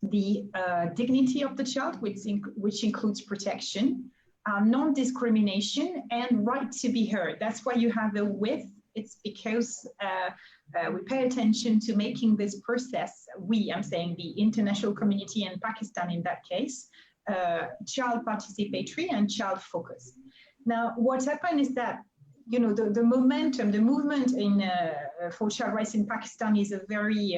the dignity of the child, which includes protection, non-discrimination, and right to be heard. That's why you have a with. It's because we pay attention to making this process, I'm saying the international community and Pakistan in that case, child participatory and child focused. Now, what happened is that, you know, the momentum, the movement for child rights in Pakistan is a very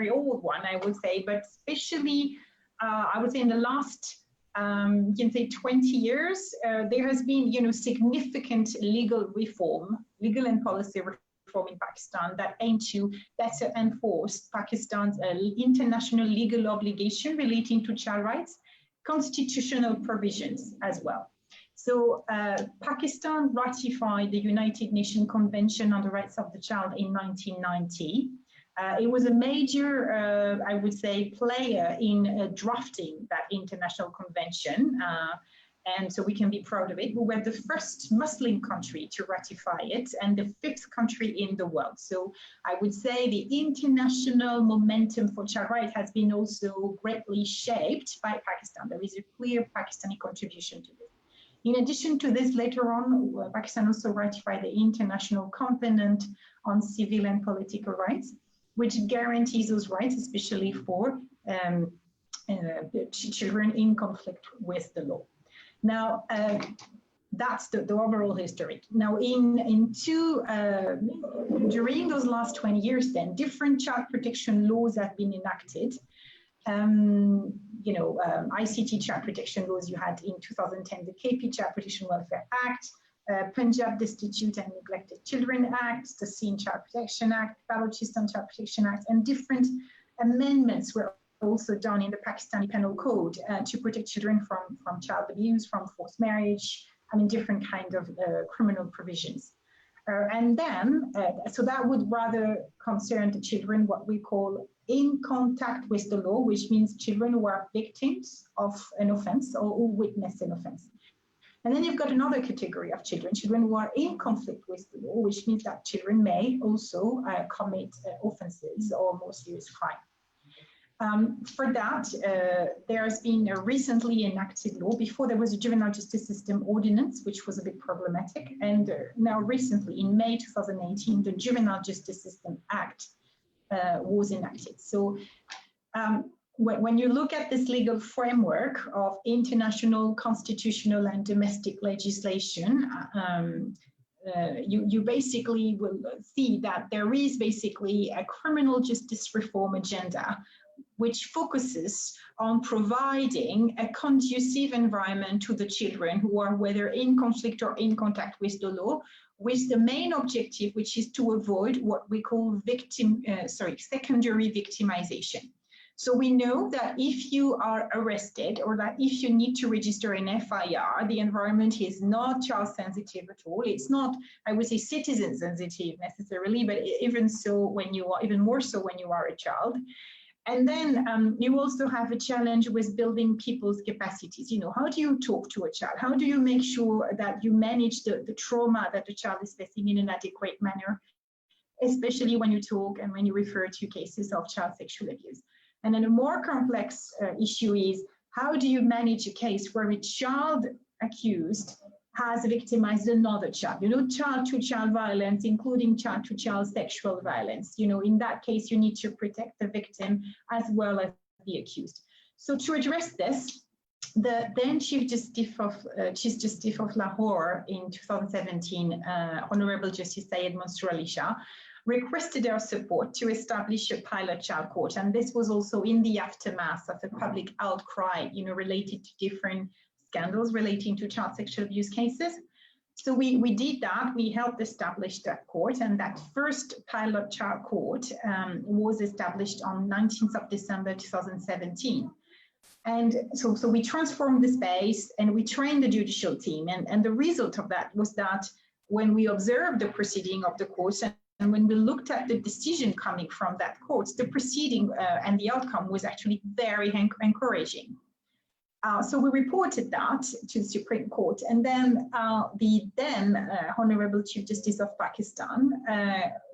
old one, I would say, but especially, I would say in the last, you can say 20 years, there has been, you know, significant legal and policy reform in Pakistan that aim to better enforce Pakistan's international legal obligation relating to child rights, constitutional provisions as well. So Pakistan ratified the United Nations Convention on the Rights of the Child in 1990. It was a major, I would say, player in drafting that international convention. And so we can be proud of it. We were the first Muslim country to ratify it and the 5th country in the world. So I would say the international momentum for child rights has been also greatly shaped by Pakistan. There is a clear Pakistani contribution to this. In addition to this, later on, Pakistan also ratified the International Covenant on Civil and Political Rights, which guarantees those rights, especially for children in conflict with the law. Now, that's the overall history. Now, during those last 20 years, then different child protection laws have been enacted. ICT child protection laws you had in 2010, the KP Child Protection Welfare Act, Punjab Destitute and Neglected Children Act, the Sindh Child Protection Act, Balochistan Child Protection Act, and different amendments were also done in the Pakistani Penal Code to protect children from child abuse, from forced marriage, I mean, different kind of criminal provisions. And then, so that would rather concern the children, what we call in contact with the law, which means children who are victims of an offense or who witness an offense. And then you've got another category of children who are in conflict with the law, which means that children may also commit offenses or more serious crime. For that, there has been a recently enacted law. Before there was a Juvenile Justice System Ordinance, which was a bit problematic. And now recently, in May 2018, the Juvenile Justice System Act was enacted. So when you look at this legal framework of international, constitutional, and domestic legislation, you basically will see that there is basically a criminal justice reform agenda which focuses on providing a conducive environment to the children who are whether in conflict or in contact with the law, with the main objective, which is to avoid what we call secondary victimization. So we know that if you are arrested or that if you need to register an FIR, the environment is not child sensitive at all. It's not, I would say, citizen sensitive necessarily, but even more so when you are a child. And then you also have a challenge with building people's capacities. You know, how do you talk to a child? How do you make sure that you manage the trauma that the child is facing in an adequate manner, especially when you talk and when you refer to cases of child sexual abuse? And then a more complex issue is, how do you manage a case where a child accused has victimized another child? You know, child-to-child violence, including child-to-child sexual violence. You know, in that case, you need to protect the victim as well as the accused. So to address this, the then Chief Justice of Lahore in 2017, Honorable Justice Syed Mansoor Ali Shah, requested our support to establish a pilot child court. And this was also in the aftermath of a public outcry, you know, related to different scandals relating to child sexual abuse cases. So we did that. We helped establish that court, and that first pilot child court was established on 19th of December 2017. And so we transformed the space and we trained the judicial team. And the result of that was that when we observed the proceeding of the court and when we looked at the decision coming from that court, the proceeding and the outcome was actually very encouraging. So we reported that to the Supreme Court, and then the then Honorable Chief Justice of Pakistan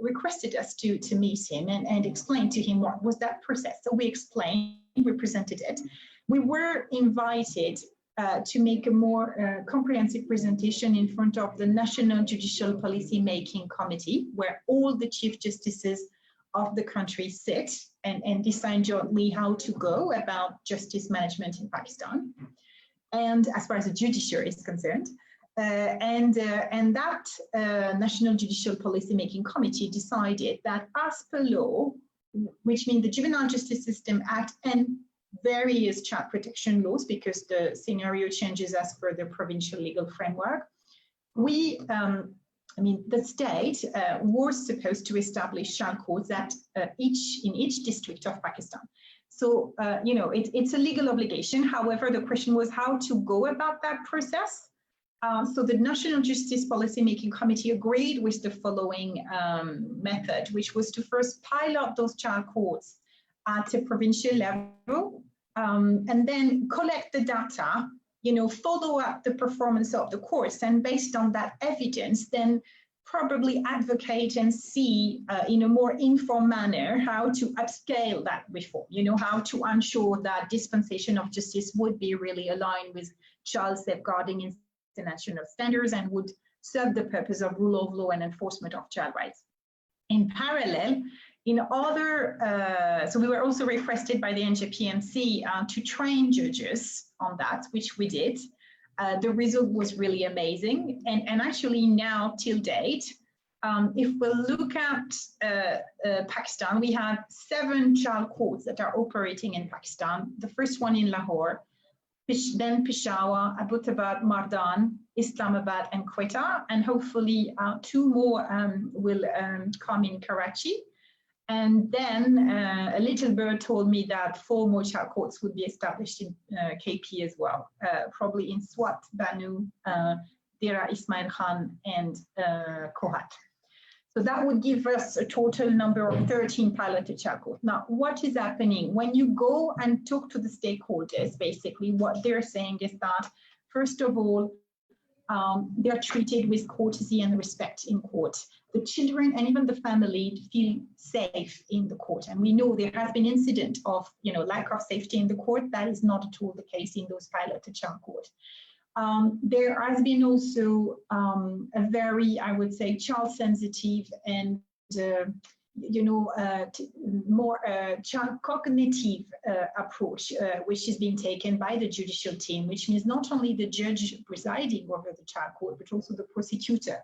requested us to meet him and explain to him what was that process. So we explained, we presented it. We were invited to make a more comprehensive presentation in front of the National Judicial Policy Making Committee, where all the Chief Justices of the country sit and decide jointly how to go about justice management in Pakistan, and as far as the judiciary is concerned. And that National Judicial Policy Making Committee decided that as per law, which means the Juvenile Justice System Act and various child protection laws, because the scenario changes as per the provincial legal framework, the state was supposed to establish child courts in each district of Pakistan. So, it's a legal obligation. However, the question was how to go about that process. So the National Justice Policy Making Committee agreed with the following method, which was to first pilot those child courts at a provincial level, and then collect the data, follow up the performance of the courts, and based on that evidence, then probably advocate and see in a more informed manner how to upscale that reform, how to ensure that dispensation of justice would be really aligned with child safeguarding international standards and would serve the purpose of rule of law and enforcement of child rights. In parallel, so we were also requested by the NJPMC to train judges on that, which we did. The result was really amazing. And actually now till date, if we look at Pakistan, we have 7 child courts that are operating in Pakistan. The first one in Lahore, then Peshawar, Abbottabad, Mardan, Islamabad, and Quetta. And hopefully 2 more will come in Karachi. And then a little bird told me that 4 more child courts would be established in KP as well, probably in Swat, Banu, Dera Ismail Khan, and Kohat. So that would give us a total number of 13 piloted child courts. Now, what is happening? When you go and talk to the stakeholders, basically what they're saying is that, first of all, they're treated with courtesy and respect in court. The children and even the family feel safe in the court. And we know there has been incident of lack of safety in the court. That is not at all the case in those piloted child courts. There has been also a very, I would say, child sensitive and more child cognitive approach, which is being taken by the judicial team, which means not only the judge presiding over the child court, but also the prosecutor,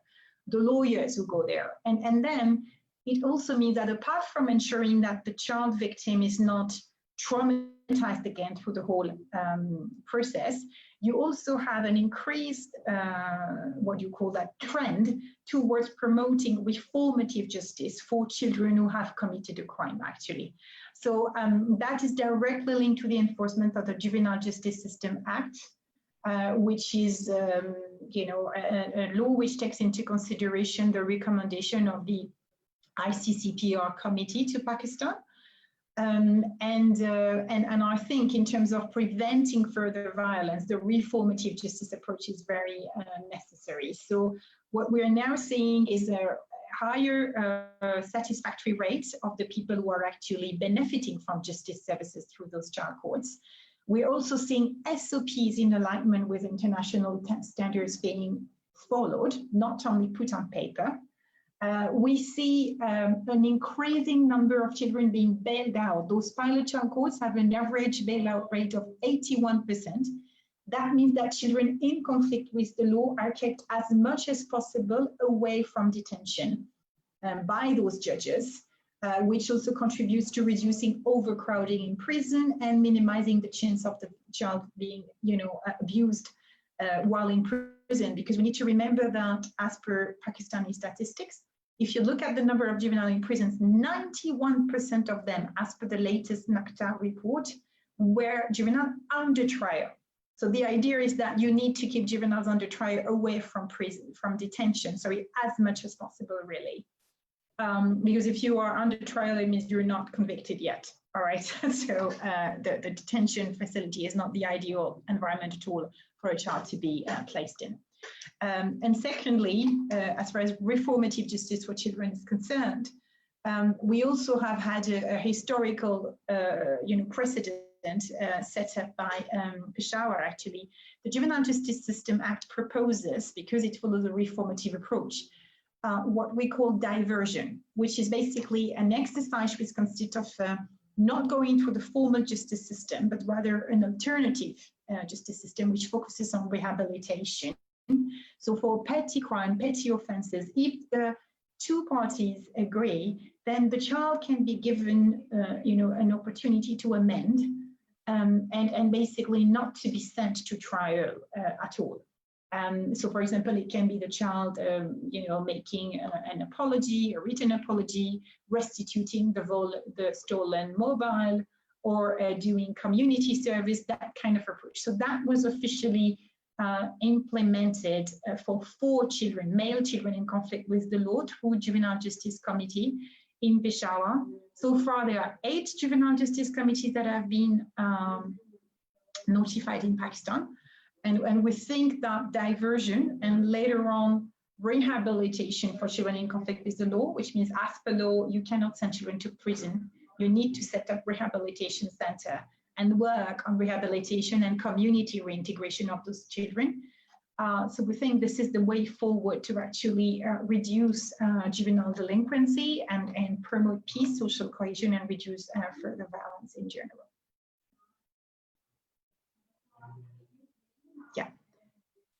the lawyers who go there. And then it also means that apart from ensuring that the child victim is not traumatized again through the whole process, you also have an increased, what you call that trend towards promoting reformative justice for children who have committed a crime, actually. So that is directly linked to the enforcement of the Juvenile Justice System Act, which is, a law which takes into consideration the recommendation of the ICCPR committee to Pakistan. And I think in terms of preventing further violence, the reformative justice approach is very necessary. So what we are now seeing is a higher satisfactory rate of the people who are actually benefiting from justice services through those child courts. We're also seeing SOPs in alignment with international standards being followed, not only put on paper. We see an increasing number of children being bailed out. Those pilot child courts have an average bailout rate of 81%. That means that children in conflict with the law are kept as much as possible away from detention by those judges, which also contributes to reducing overcrowding in prison and minimizing the chance of the child being, abused while in prison. Because we need to remember that as per Pakistani statistics, if you look at the number of juvenile in prisons, 91% of them, as per the latest NACTA report, were juvenile under trial. So the idea is that you need to keep juveniles under trial away from prison, from detention, sorry, as much as possible, really. because if you are under trial, it means you're not convicted yet. All right, so the detention facility is not the ideal environment at all for a child to be placed in. And secondly, as far as reformative justice for children is concerned, we also have had a historical precedent set up by Peshawar, actually. The Juvenile Justice System Act proposes, because it follows a reformative approach, what we call diversion, which is basically an exercise which consists of not going through the formal justice system, but rather an alternative justice system which focuses on rehabilitation. So for petty crime, petty offenses, if the two parties agree, then the child can be given an opportunity to amend and basically not to be sent to trial at all. So for example, it can be the child making an apology, a written apology, restituting the stolen mobile, or doing community service, that kind of approach. So that was officially implemented for 4 children, male children in conflict with the law, through Juvenile Justice Committee in Peshawar. So far, there are 8 Juvenile Justice Committees that have been notified in Pakistan. And we think that diversion and later on rehabilitation for children in conflict with the law, which means as per law, you cannot send children to prison. You need to set up rehabilitation center and work on rehabilitation and community reintegration of those children. So we think this is the way forward to actually reduce juvenile delinquency and promote peace, social cohesion, and reduce further violence in general. Yeah,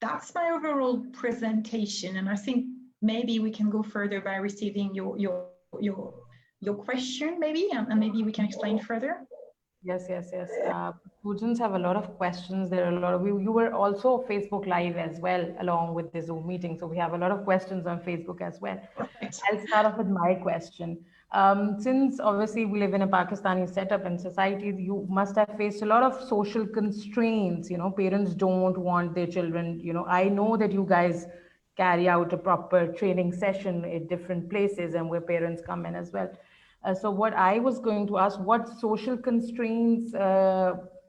that's my overall presentation, and I think maybe we can go further by receiving your question, maybe, and maybe we can explain further. Yes. Students have a lot of questions. There are a lot of you were also Facebook Live as well, along with the Zoom meeting. So we have a lot of questions on Facebook as well. Perfect. I'll start off with my question. Since obviously we live in a Pakistani setup and society, you must have faced a lot of social constraints. Parents don't want their children. I know that you guys carry out a proper training session at different places and where parents come in as well. So what I was going to ask, what social constraints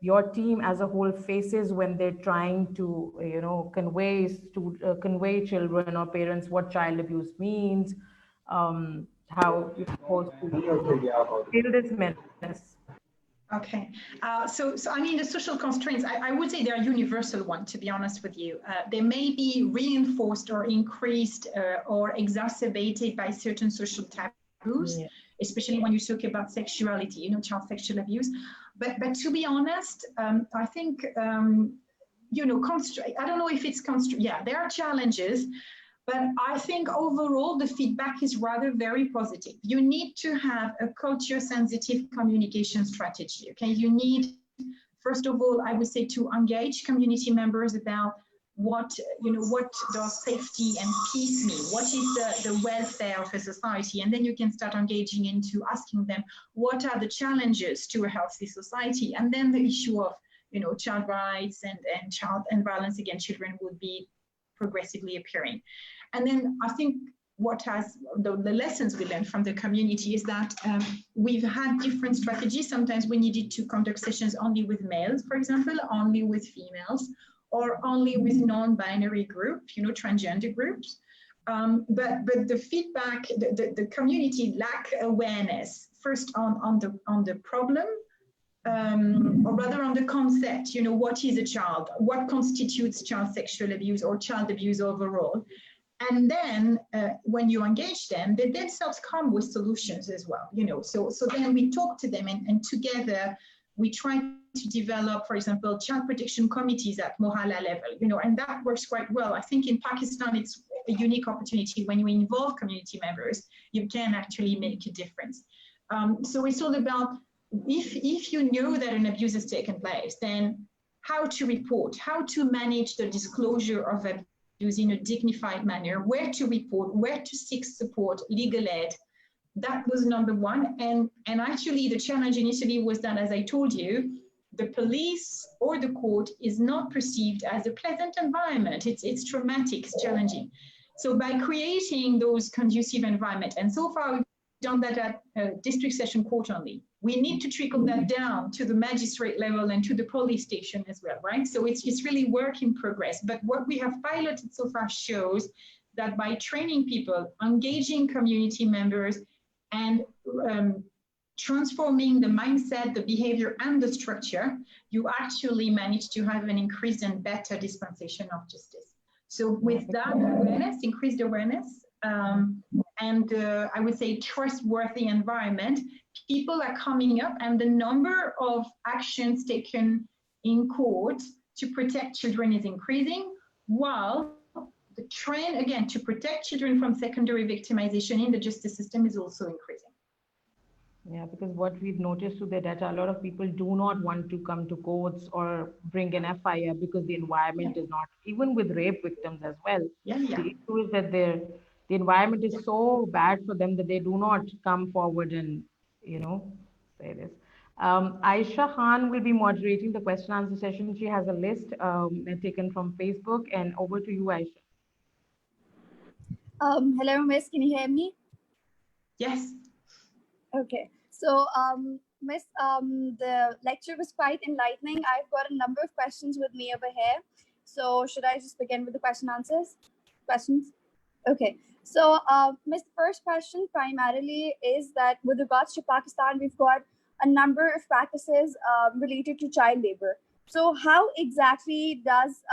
your team as a whole faces when they're trying to, convey children or parents what child abuse means, how you're supposed to feel this menace. Okay, so I mean, the social constraints, I would say they're a universal one, to be honest with you. They may be reinforced or increased or exacerbated by certain social taboos. Yeah. Especially when you talk about sexuality, child sexual abuse. But to be honest, I think, I don't know if it's yeah, there are challenges, but I think overall the feedback is rather very positive. You need to have a culture-sensitive communication strategy, okay? You need, first of all, I would say, to engage community members about what does safety and peace mean? What is the welfare of a society? And then you can start engaging into asking them, what are the challenges to a healthy society? And then the issue of, child rights and violence against children would be progressively appearing. And then I think what has the lessons we learned from the community is that we've had different strategies. Sometimes we needed to conduct sessions only with males, for example, only with females, or only with non-binary groups, transgender groups. But the feedback, the community lack awareness, first on the problem, or rather on the concept, what is a child? What constitutes child sexual abuse or child abuse overall? And then when you engage them, they themselves come with solutions as well, So then we talk to them and together we try to develop, for example, child protection committees at Mohalla level, and that works quite well. I think in Pakistan, it's a unique opportunity. When you involve community members, you can actually make a difference. So it's all about, if you know that an abuse has taken place, then how to report, how to manage the disclosure of abuse in a dignified manner, where to report, where to seek support, legal aid. That was number one. And actually the challenge initially was that, as I told you, the police or the court is not perceived as a pleasant environment. It's traumatic, it's challenging. So by creating those conducive environment, and so far we've done that at district session court only. We need to trickle that down to the magistrate level and to the police station as well, right? So it's really work in progress. But what we have piloted so far shows that by training people, engaging community members, and transforming the mindset, the behavior, and the structure, you actually manage to have an increased and better dispensation of justice. So with that awareness, increased awareness, and I would say trustworthy environment, people are coming up, and the number of actions taken in court to protect children is increasing, while the trend, again, to protect children from secondary victimization in the justice system is also increasing. Yeah, because what we've noticed through the data, a lot of people do not want to come to courts or bring an FIR because the environment is not, even with rape victims as well. Yeah. The issue is that the environment is so bad for them that they do not come forward and, say this. Aisha Khan will be moderating the question answer session. She has a list taken from Facebook, and over to you, Aisha. Hello, Miss. Can you hear me? Yes. Okay. So, Miss, the lecture was quite enlightening. I've got a number of questions with me over here. So, should I just begin with the questions? Okay. So, Miss, the first question primarily is that with regards to Pakistan, we've got a number of practices related to child labor. So how exactly does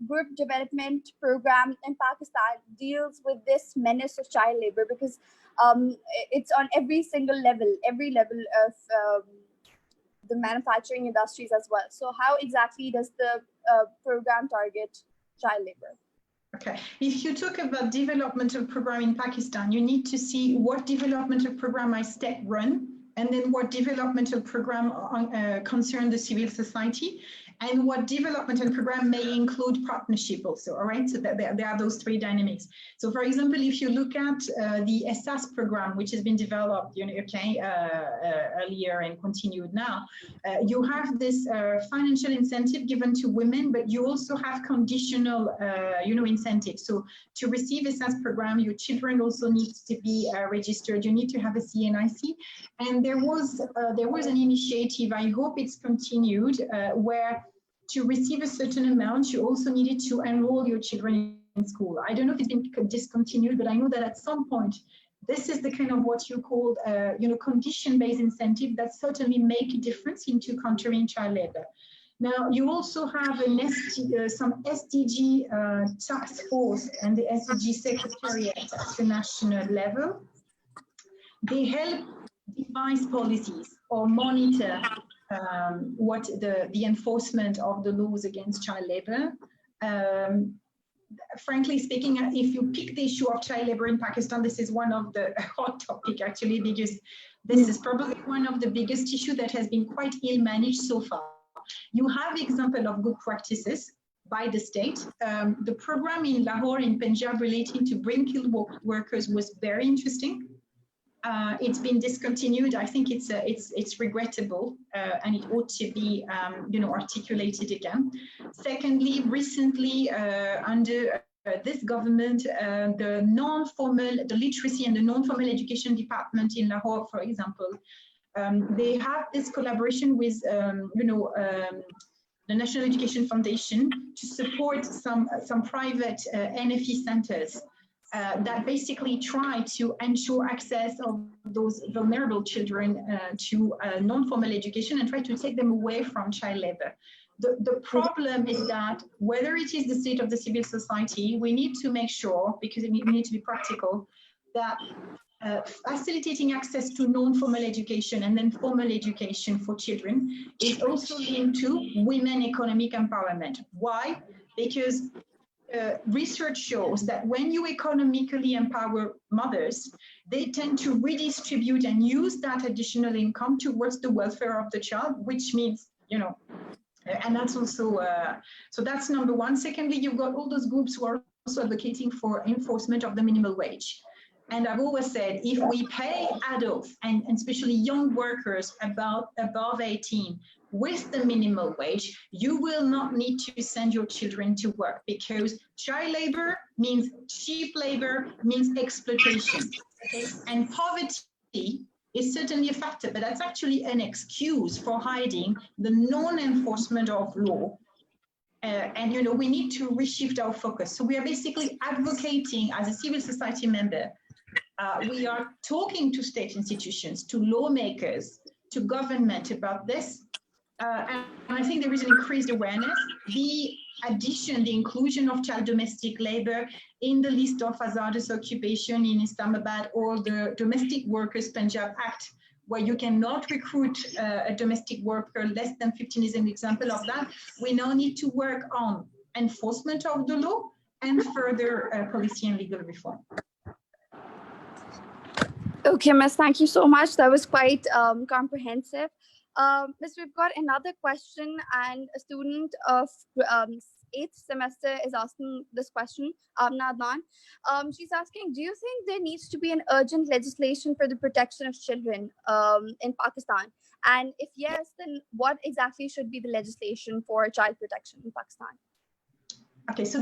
group development program in Pakistan deals with this menace of child labor? Because it's on every level of the manufacturing industries as well. So how exactly does the program target child labor? Okay, if you talk about developmental program in Pakistan, you need to see what developmental program I state run, and then what developmental program concern the civil society, and what developmental program may include partnership also, all right? So there are those three dynamics. So for example, if you look at the SAS program, which has been developed, earlier and continued now, you have this financial incentive given to women, but you also have conditional, incentives. So to receive a SAS program, your children also needs to be registered. You need to have a CNIC. And there was an initiative, I hope it's continued, where to receive a certain amount, you also needed to enroll your children in school. I don't know if it's been discontinued, but I know that at some point, this is the kind of what you call, condition-based incentive that certainly make a difference into countering child labor. Now, you also have some SDG task force and the SDG secretariat at the national level. They help devise policies or monitor what the enforcement of the laws against child labor. Frankly speaking, if you pick the issue of child labor in Pakistan, this is one of the hot topic actually, because this is probably one of the biggest issues that has been quite ill managed so far. You have example of good practices by the state. The program in Lahore in Punjab relating to brain-killed workers was very interesting. It's been discontinued. I think it's regrettable, and it ought to be articulated again. Secondly, recently under this government, the literacy and the non-formal education department in Lahore, for example, they have this collaboration with the National Education Foundation to support some private NFE centers. That basically try to ensure access of those vulnerable children to non-formal education and try to take them away from child labor. The problem is that whether it is the state of the civil society, we need to make sure, because we need to be practical, that facilitating access to non-formal education and then formal education for children is also linked to women economic empowerment. Why? Because research shows that when you economically empower mothers, they tend to redistribute and use that additional income towards the welfare of the child, which means, and that's also, so that's number one. Secondly, you've got all those groups who are also advocating for enforcement of the minimum wage. And I've always said, if we pay adults and especially young workers above 18 with the minimum wage, you will not need to send your children to work, because child labor means cheap labor, means exploitation. Okay? And poverty is certainly a factor, but that's actually an excuse for hiding the non-enforcement of law. And we need to reshift our focus. So we are basically advocating as a civil society member. We are talking to state institutions, to lawmakers, to government about this. And I think there is an increased awareness. The inclusion of child domestic labor in the list of hazardous occupation in Islamabad, or the Domestic Workers Punjab Act, where you cannot recruit a domestic worker less than 15 is an example of that. We now need to work on enforcement of the law and further policy and legal reform. Okay, Miss, thank you so much. That was quite comprehensive. Miss, we've got another question, and a student of 8th semester is asking this question, Amna Adnan. She's asking, do you think there needs to be an urgent legislation for the protection of children in Pakistan? And if yes, then what exactly should be the legislation for child protection in Pakistan? Okay, so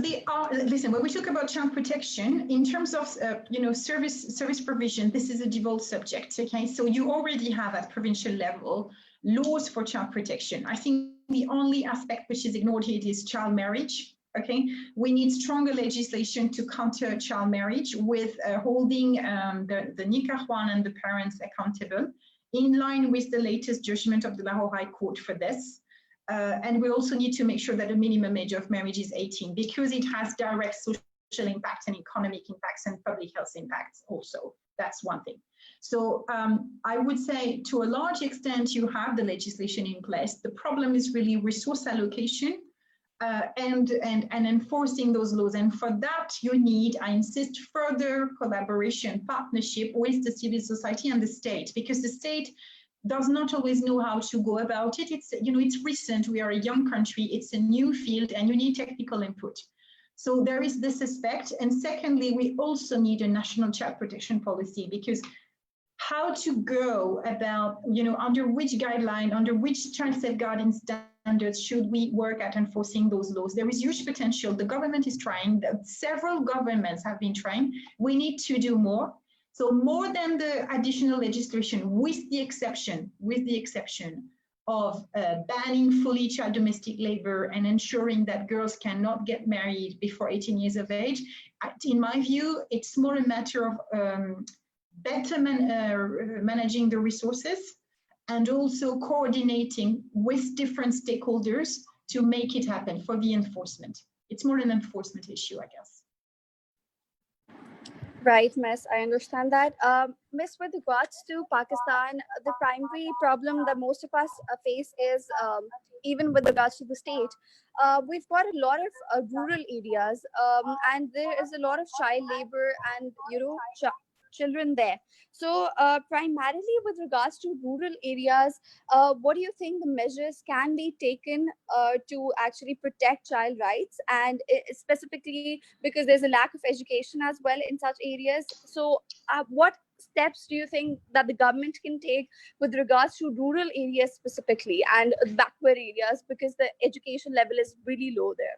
listen, when we talk about child protection, in terms of, service provision, this is a devolved subject, okay? So you already have at provincial level laws for child protection. I think the only aspect which is ignored here is child marriage, okay? We need stronger legislation to counter child marriage with holding the nikahwan and the parents accountable, in line with the latest judgment of the Lahore High Court for this. And we also need to make sure that the minimum age of marriage is 18, because it has direct social impacts and economic impacts and public health impacts also. That's one thing. So I would say to a large extent, you have the legislation in place. The problem is really resource allocation and enforcing those laws. And for that, you need, I insist, further collaboration, partnership with the civil society and the state, because the state does not always know how to go about it. It's, it's recent, we are a young country, it's a new field, and you need technical input. So there is this aspect. And secondly, we also need a national child protection policy, because how to go about, under which guideline, under which child safeguarding standards should we work at enforcing those laws? There is huge potential. The government is trying, several governments have been trying. We need to do more. So more than the additional legislation, with the exception of banning fully child domestic labor and ensuring that girls cannot get married before 18 years of age, in my view, it's more a matter of better managing the resources and also coordinating with different stakeholders to make it happen for the enforcement. It's more an enforcement issue, I guess. Right, Miss, I understand that. Miss, with regards to Pakistan, the primary problem that most of us face is, even with regards to the state, we've got a lot of rural areas, and there is a lot of child labor and, children there. So primarily with regards to rural areas, what do you think the measures can be taken to actually protect child rights, and specifically because there's a lack of education as well in such areas? So what steps do you think that the government can take with regards to rural areas specifically and backward areas, because the education level is really low there?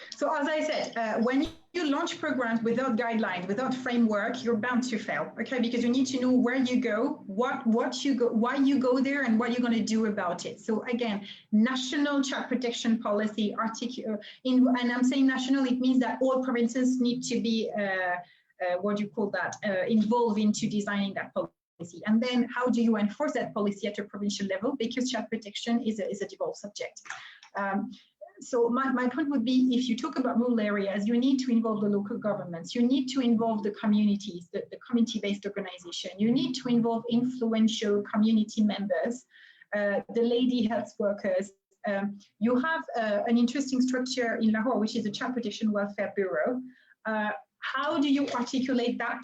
So as I said, when you launch programs without guidelines, without framework, you're bound to fail, okay? Because you need to know where you go, what you go, why you go there, and what you're going to do about it. So again, national child protection policy, and I'm saying national, it means that all provinces need to be, involved into designing that policy. And then how do you enforce that policy at a provincial level? Because child protection is a devolved subject. So my point would be, if you talk about rural areas, you need to involve the local governments. You need to involve the communities, the community-based organization. You need to involve influential community members, the lady health workers. You have an interesting structure in Lahore, which is the Child Protection Welfare Bureau. How do you articulate that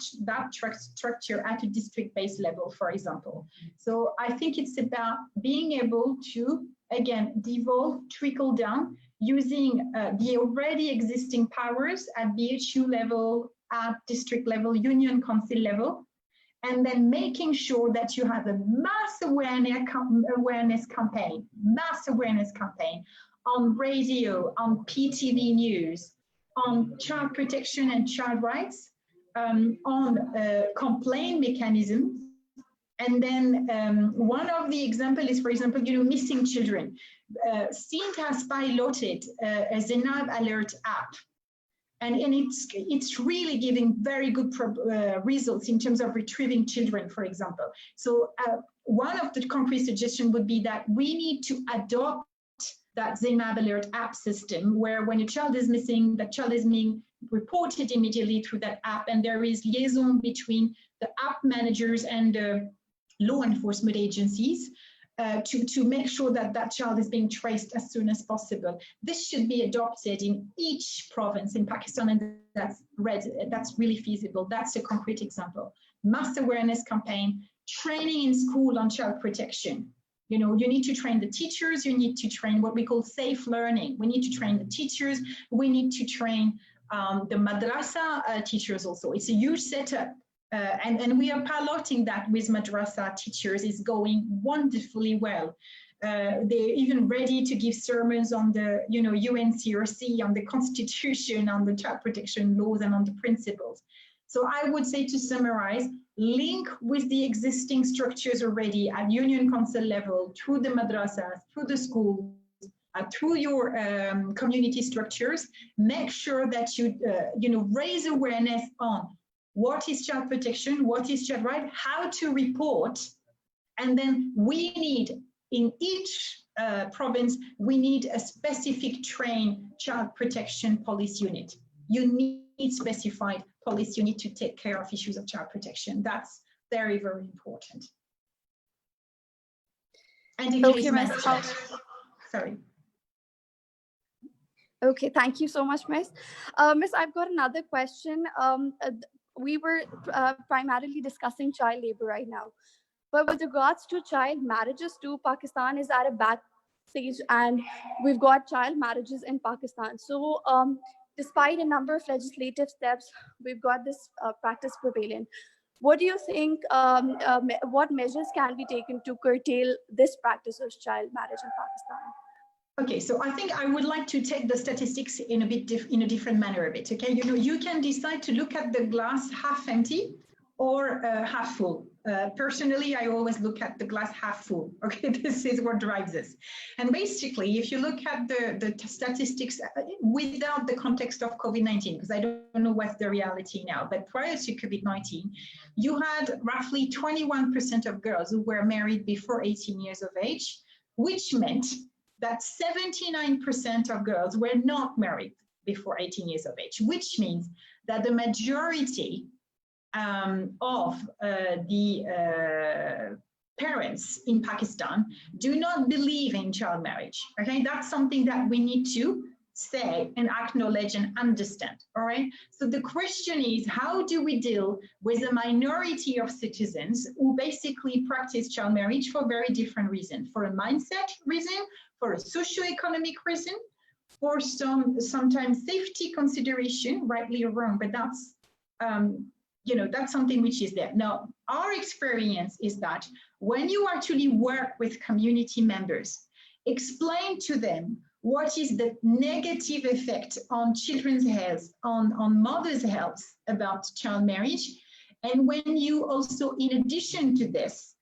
structure at a district-based level, for example? So I think it's about being able to, again, devolve, trickle down, using the already existing powers at BHU level, at district level, union council level, and then making sure that you have a mass awareness campaign on radio, on PTV news, on child protection and child rights, on complaint mechanisms. And then one of the examples is, for example, missing children. SINT has piloted a Zenab Alert app. And it's really giving very good results in terms of retrieving children, for example. So one of the concrete suggestions would be that we need to adopt that Zenab Alert app system, where when a child is missing, the child is being reported immediately through that app, and there is liaison between the app managers and the law enforcement agencies to make sure that that child is being traced as soon as possible. This should be adopted in each province in Pakistan, and that's really feasible. That's a concrete example. Mass awareness campaign, training in school on child protection. You need to train the teachers, you need to train what we call safe learning. We need to train the teachers, we need to train the madrasa teachers also. It's a huge setup. And we are piloting that with madrasa teachers. It's going wonderfully well. They're even ready to give sermons on the UNCRC, on the constitution, on the child protection laws, and on the principles. So I would say, to summarize, link with the existing structures already at union council level, through the madrasas, through the schools, through your community structures. Make sure that you raise awareness on what is child protection, what is child right, how to report, and then we need, in each province, we need a specific trained child protection police unit. You need specified police unit to take care of issues of child protection. That's very, very important. And in case management. Sorry. Okay, thank you so much, Miss. Miss, I've got another question. We were primarily discussing child labor right now, but with regards to child marriages too, Pakistan is at a back stage, and we've got child marriages in Pakistan. So despite a number of legislative steps, we've got this practice prevalent. What do you think, what measures can be taken to curtail this practice of child marriage in Pakistan? Okay, so I think I would like to take the statistics in a different manner a bit. Okay, you can decide to look at the glass half empty or half full. Personally, I always look at the glass half full. Okay, this is what drives us. And basically, if you look at the statistics without the context of COVID-19, because I don't know what's the reality now, but prior to COVID-19, you had roughly 21% of girls who were married before 18 years of age, which meant that 79% of girls were not married before 18 years of age, which means that the majority of the parents in Pakistan do not believe in child marriage. Okay, that's something that we need to say and acknowledge and understand. All right, so the question is, how do we deal with a minority of citizens who basically practice child marriage for very different reasons? For a mindset reason, for a socioeconomic reason, for sometimes safety consideration, rightly or wrong, but that's that's something which is there. Now, our experience is that when you actually work with community members, explain to them what is the negative effect on children's health, on mothers' health about child marriage, and when you also, in addition to this,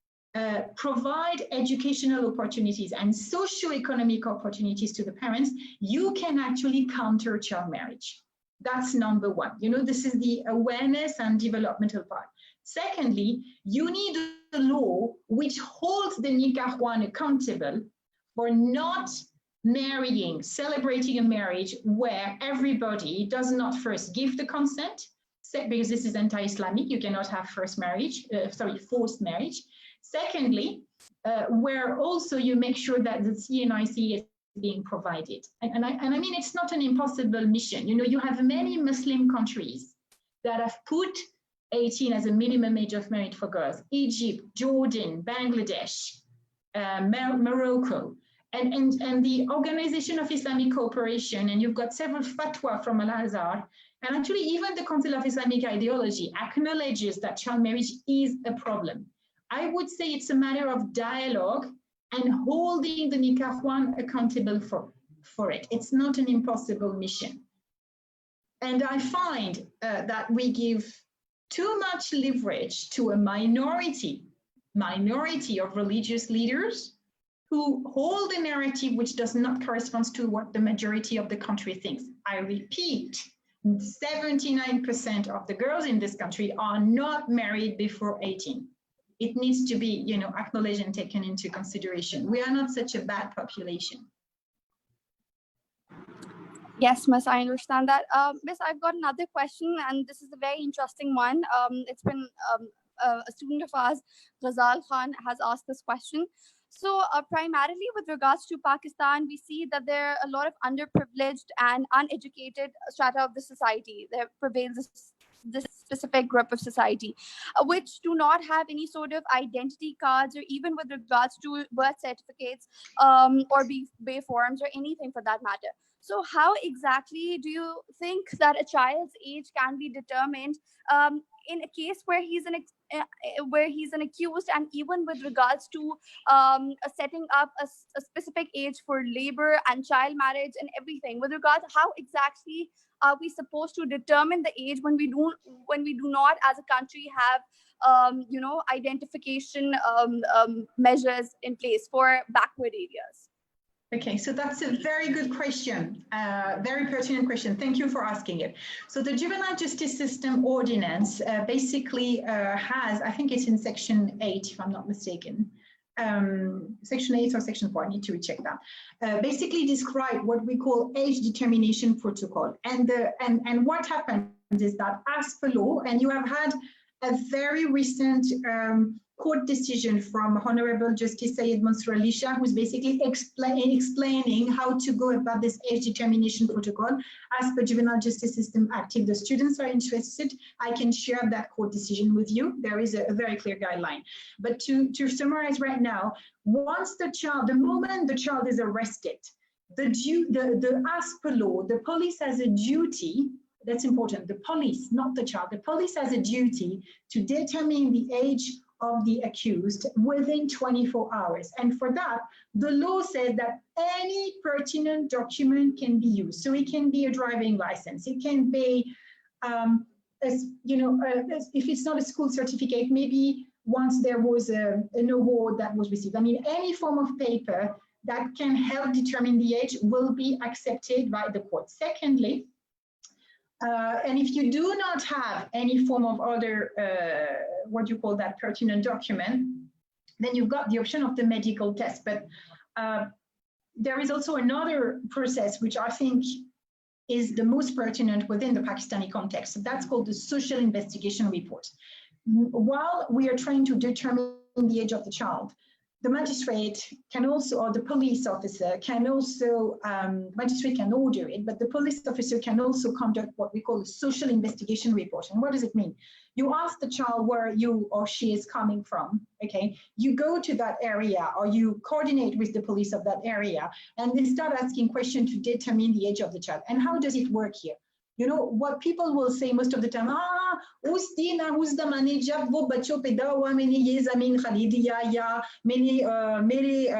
provide educational opportunities and socioeconomic opportunities to the parents, you can actually counter child marriage. That's number one. This is the awareness and developmental part. Secondly, you need a law which holds the nikahwan accountable for not marrying, celebrating a marriage where everybody does not first give the consent, because this is anti-Islamic, you cannot have forced marriage. Secondly, where also you make sure that the CNIC is being provided. And I mean, it's not an impossible mission. You have many Muslim countries that have put 18 as a minimum age of marriage for girls. Egypt, Jordan, Bangladesh, Morocco. And the Organization of Islamic Cooperation, and you've got several fatwa from Al-Azhar, and actually even the Council of Islamic Ideology acknowledges that child marriage is a problem. I would say it's a matter of dialogue and holding the Nikahwan accountable for it. It's not an impossible mission. And I find that we give too much leverage to a minority of religious leaders who hold a narrative which does not correspond to what the majority of the country thinks. I repeat, 79% of the girls in this country are not married before 18. It needs to be, acknowledged and taken into consideration. We are not such a bad population. Yes, Miss, I understand that. Miss, I've got another question, and this is a very interesting one. It's been a student of ours, Ghazal Khan, has asked this question. So primarily with regards to Pakistan, we see that there are a lot of underprivileged and uneducated strata of the society. There prevails this specific group of society, which do not have any sort of identity cards, or even with regards to birth certificates or BA forms or anything for that matter. So how exactly do you think that a child's age can be determined in a case where he's an accused, and even with regards to setting up a specific age for labor and child marriage and everything? With regards to how exactly are we supposed to determine the age when we do not as a country have identification measures in place for backward areas? Okay, so that's a very good question, very pertinent question. Thank you for asking it. So the Juvenile Justice System Ordinance basically has, I think it's in Section 8, if I'm not mistaken, Section 8 or Section 4, I need to recheck that, basically describe what we call age determination protocol. And what happens is that as per law, and you have had a very recent court decision from Honorable Justice Syed Mansour Ali Shah, who's basically explaining how to go about this age determination protocol as per Juvenile Justice System Act. If the students are interested, I can share that court decision with you. There is a very clear guideline. But to summarize right now, once the moment the child is arrested, as per law, the police has a duty. That's important. The police, not the child. The police has a duty to determine the age of the accused within 24 hours. And for that, the law says that any pertinent document can be used. So it can be a driving license. It can be, if it's not a school certificate, maybe once there was an award that was received. I mean, any form of paper that can help determine the age will be accepted by the court. Secondly, and if you do not have any form of other, what you call that, pertinent document, then you've got the option of the medical test. But there is also another process which I think is the most pertinent within the Pakistani context. So that's called the social investigation report. While we are trying to determine the age of the child, the magistrate can also, or the police officer can also, magistrate can order it, but the police officer can also conduct what we call a social investigation report. And what does it mean? You ask the child where you or she is coming from, okay? You go to that area, or you coordinate with the police of that area, and they start asking questions to determine the age of the child. And how does it work here? You know, what people will say most of the time, who's the manager, many years, I mean, many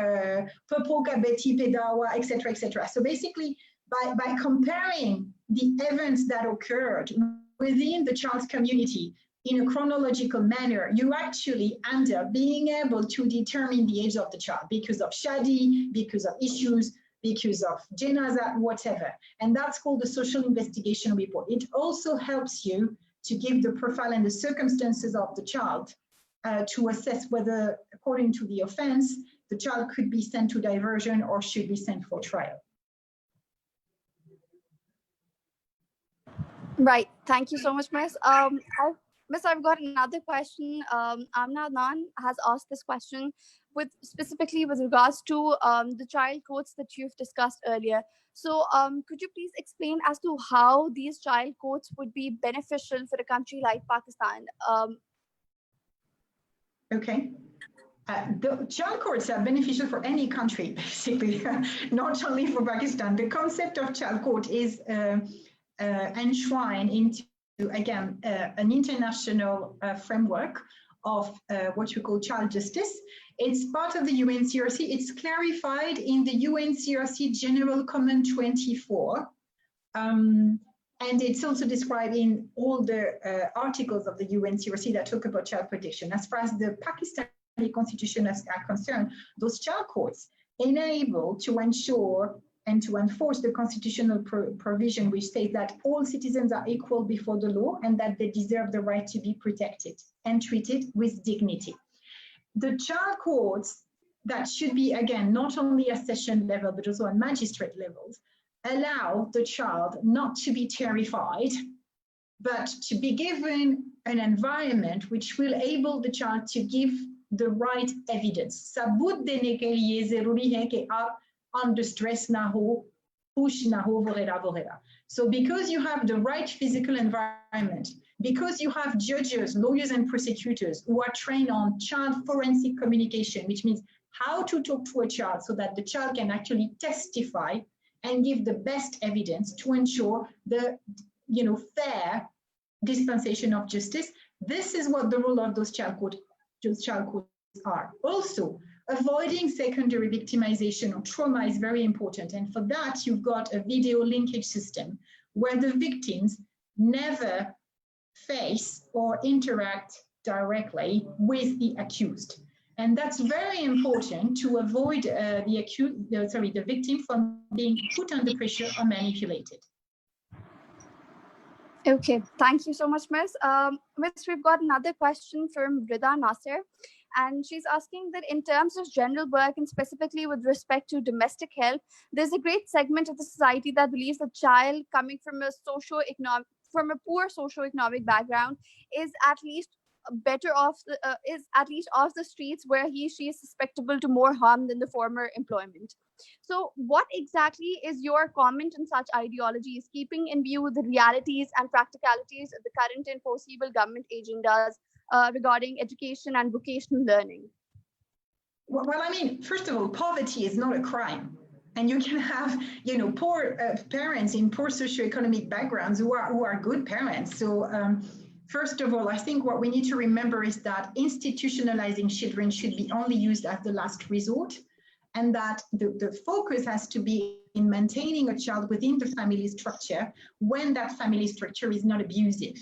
etc., etc. So basically, by comparing the events that occurred within the child's community in a chronological manner, you actually end up being able to determine the age of the child because of shadi, because of issues, because of janazah, whatever. And that's called the social investigation report. It also helps you to give the profile and the circumstances of the child to assess whether, according to the offense, the child could be sent to diversion or should be sent for trial. Right. Thank you so much, Miss. Miss, I've got another question. Amna Adnan has asked this question specifically with regards to the child courts that you've discussed earlier. So could you please explain as to how these child courts would be beneficial for a country like Pakistan? Okay. The child courts are beneficial for any country, basically, not only for Pakistan. The concept of child court is enshrined into, again, an international framework of what we call child justice. It's part of the UNCRC. It's clarified in the UNCRC General Comment 24. And it's also described in all the articles of the UNCRC that talk about child protection. As far as the Pakistani constitution is concerned, those child courts enable to ensure and to enforce the constitutional provision which states that all citizens are equal before the law and that they deserve the right to be protected and treated with dignity. The child courts that should be, again, not only at session level, but also on magistrate levels, allow the child not to be terrified, but to be given an environment which will enable the child to give the right evidence. Sabut dene ke liye zaruri hai ke aap under stress na ho, push na ho, vorera. So because you have the right physical environment, because you have judges, lawyers, and prosecutors who are trained on child forensic communication, which means how to talk to a child so that the child can actually testify and give the best evidence to ensure the fair dispensation of justice. This is what the role of those child courts are. Also, avoiding secondary victimization or trauma is very important. And for that, you've got a video linkage system where the victims never face or interact directly with the accused. And that's very important to avoid the victim from being put under pressure or manipulated. Okay, thank you so much, Miss. Miss, we've got another question from Rida Nasser, and she's asking that in terms of general work and specifically with respect to domestic help, there's a great segment of the society that believes the child coming from a poor socioeconomic background is at least better off, off the streets where she is susceptible to more harm than the former employment. So what exactly is your comment on such ideologies, keeping in view the realities and practicalities of the current and foreseeable government agendas regarding education and vocational learning? Well, I mean, first of all, poverty is not a crime. And you can have, poor parents in poor socioeconomic backgrounds who are good parents. So first of all, I think what we need to remember is that institutionalizing children should be only used as the last resort, and that the focus has to be in maintaining a child within the family structure when that family structure is not abusive.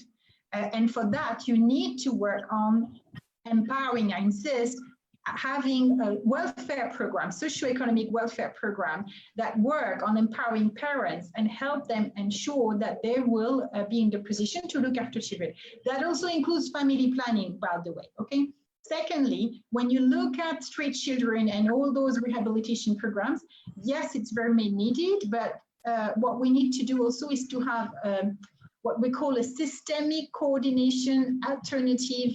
And for that, you need to work on empowering, I insist, having a welfare program, socioeconomic welfare program that work on empowering parents and help them ensure that they will be in the position to look after children. That also includes family planning, by the way, okay? Secondly, when you look at street children and all those rehabilitation programs, yes, it's very needed, but what we need to do also is to have what we call a systemic coordination alternative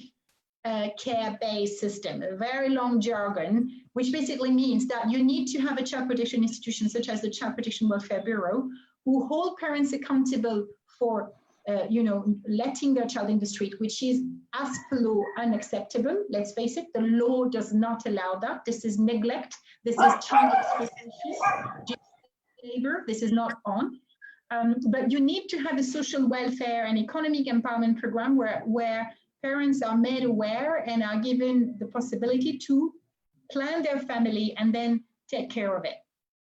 care-based system, a very long jargon, which basically means that you need to have a child protection institution such as the Child Protection Welfare Bureau who hold parents accountable for letting their child in the street, which is as per law unacceptable. Let's face it, the law does not allow that. This is neglect. This is child exploitation, labor. This is not on. But you need to have a social welfare and economic empowerment program where parents are made aware and are given the possibility to plan their family and then take care of it.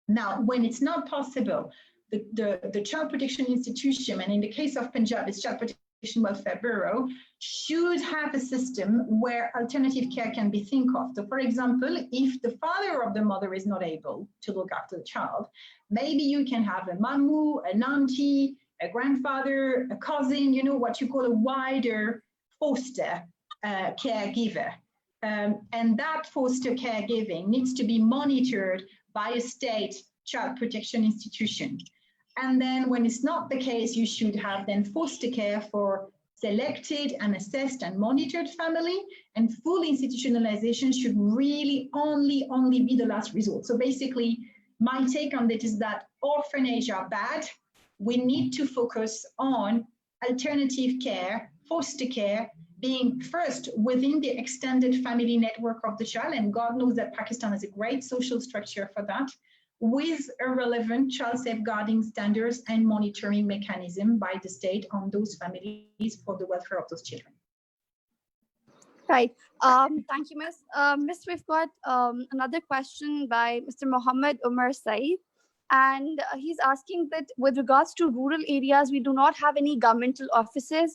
Now, when it's not possible, the Child Protection Institution, and in the case of Punjab, it's Child Protection Welfare Bureau, should have a system where alternative care can be think of. So for example, if the father or the mother is not able to look after the child, maybe you can have a mamu, an auntie, a grandfather, a cousin, what you call a wider foster caregiver. And that foster caregiving needs to be monitored by a state child protection institution. And then when it's not the case, you should have then foster care for selected and assessed and monitored family, and full institutionalization should really only be the last resort. So basically, my take on it is that orphanage are bad. We need to focus on alternative care, foster care, being first within the extended family network of the child, and God knows that Pakistan has a great social structure for that, with a relevant child safeguarding standards and monitoring mechanism by the state on those families for the welfare of those children. Right. Thank you, Miss. Miss, we've got another question by Mr. Mohammed Umar Saeed. And he's asking that with regards to rural areas, we do not have any governmental offices.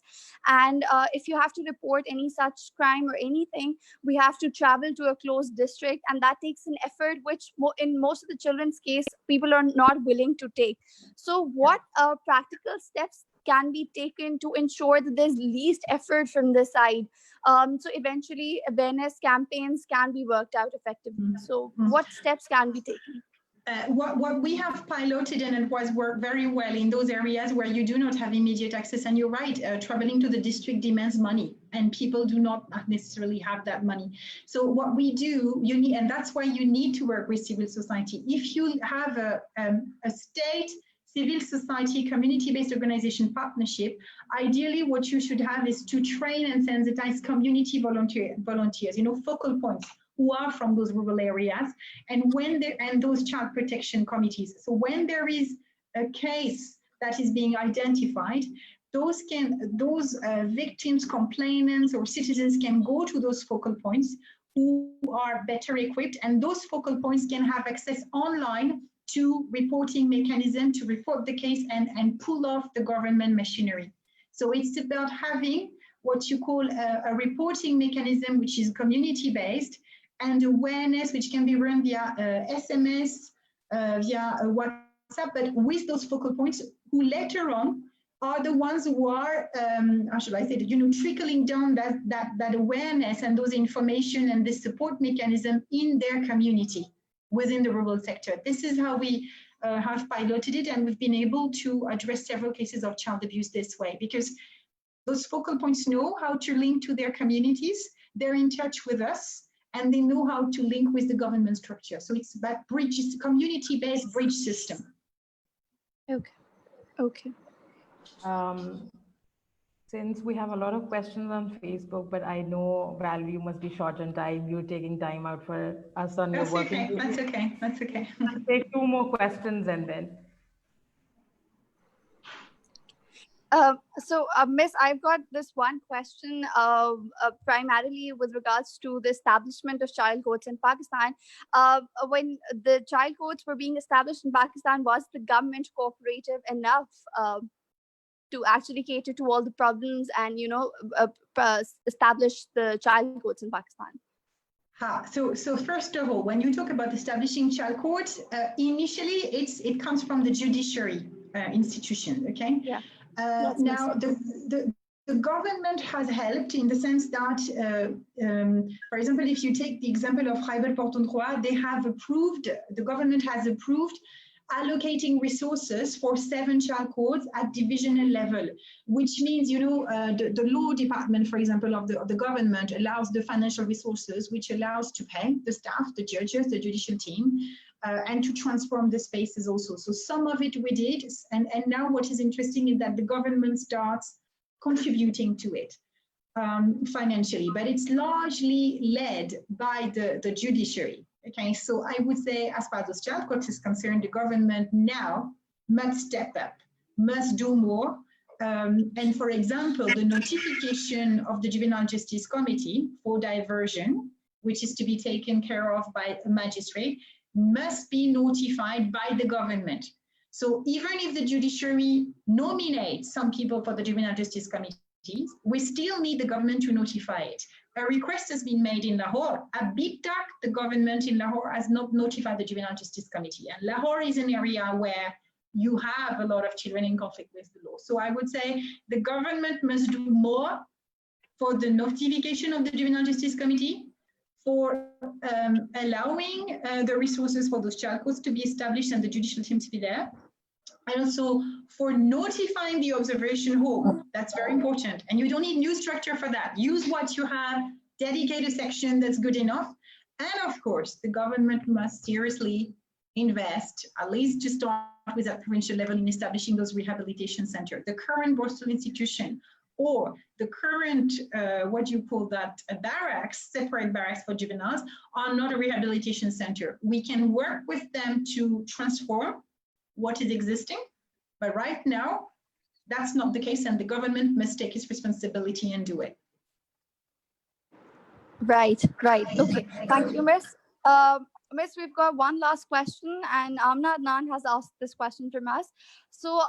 And if you have to report any such crime or anything, we have to travel to a closed district. And that takes an effort, which in most of the children's case, people are not willing to take. So what practical steps can be taken to ensure that there's least effort from this side? So eventually awareness campaigns can be worked out effectively. So what steps can be taken? What we have piloted, and it was worked very well in those areas where you do not have immediate access, and you're right, traveling to the district demands money, and people do not necessarily have that money. So what we do, you need, and that's why you need to work with civil society. If you have a state, civil society, community-based organization partnership, ideally what you should have is to train and sensitize community volunteers, focal points, who are from those rural areas, and those child protection committees. So when there is a case that is being identified, those victims, complainants, or citizens can go to those focal points who are better equipped, and those focal points can have access online to reporting mechanism to report the case and pull off the government machinery. So it's about having what you call a reporting mechanism, which is community-based, and awareness, which can be run via SMS, via WhatsApp, but with those focal points, who later on are the ones who are, how should I say it, trickling down that awareness and those information and this support mechanism in their community within the rural sector. This is how we have piloted it, and we've been able to address several cases of child abuse this way, because those focal points know how to link to their communities, they're in touch with us, and they know how to link with the government structure. So it's about bridges, community-based bridge system. Okay. Since we have a lot of questions on Facebook, but I know, Val, you must be short on time. You're taking time out for us on your working. That's okay. I'll take 2 more questions and then. Miss, I've got this one question primarily with regards to the establishment of child courts in Pakistan. When the child courts were being established in Pakistan, was the government cooperative enough to actually cater to all the problems and, establish the child courts in Pakistan? So first of all, when you talk about establishing child courts, initially it comes from the judiciary institution, okay? Yeah. Now, the government has helped in the sense that, for example, if you take the example of Khyber Pakhtunkhwa, the government has approved allocating resources for 7 child courts at divisional level, which means, the law department, for example, of the government allows the financial resources, which allows to pay the staff, the judges, the judicial team, and to transform the spaces also. So some of it we did, and now what is interesting is that the government starts contributing to it financially, but it's largely led by the judiciary. Okay, so I would say, as far as child courts is concerned, the government now must step up, must do more. And for example, the notification of the Juvenile Justice Committee for diversion, which is to be taken care of by a magistrate, must be notified by the government. So even if the judiciary nominates some people for the Juvenile Justice Committees, we still need the government to notify it. A request has been made in Lahore. At BIPTAC, the government in Lahore has not notified the Juvenile Justice Committee. And Lahore is an area where you have a lot of children in conflict with the law. So I would say the government must do more for the notification of the Juvenile Justice Committee, for allowing the resources for those child courts to be established and the judicial team to be there, and also for notifying the observation home. That's very important. And you don't need new structure for that. Use what you have, dedicate a section that's good enough. And of course, the government must seriously invest, at least to start with at provincial level, in establishing those rehabilitation centers. The current Borstal institution or the current, what do you call that, barracks, separate barracks for juveniles, are not a rehabilitation center. We can work with them to transform what is existing, but right now, that's not the case, and the government must take its responsibility and do it. Right. Okay. Thank you, Miss. Miss, we've got one last question, and Amna Adnan has asked this question from us. So,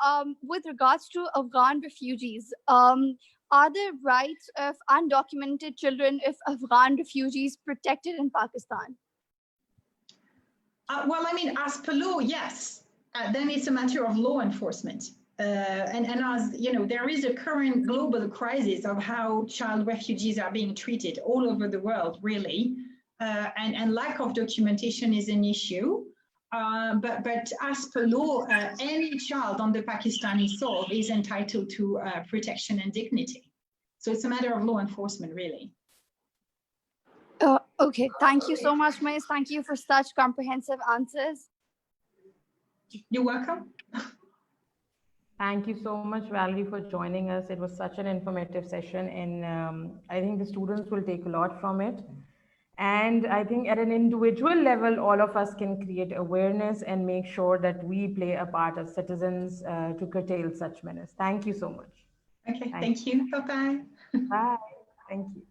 with regards to Afghan refugees, are the rights of undocumented children of Afghan refugees protected in Pakistan? Well, I mean, as per law, yes. Then it's a matter of law enforcement. And as you know, there is a current global crisis of how child refugees are being treated all over the world, really. And lack of documentation is an issue. But as per law, any child on the Pakistani soil is entitled to protection and dignity. So it's a matter of law enforcement, really. Okay, thank you so much, Miss. Thank you for such comprehensive answers. You're welcome. Thank you so much, Valerie, for joining us. It was such an informative session, and I think the students will take a lot from it. And I think at an individual level, all of us can create awareness and make sure that we play a part as citizens to curtail such menace. Thank you so much. Okay, thank you. Bye-bye. Bye. Thank you.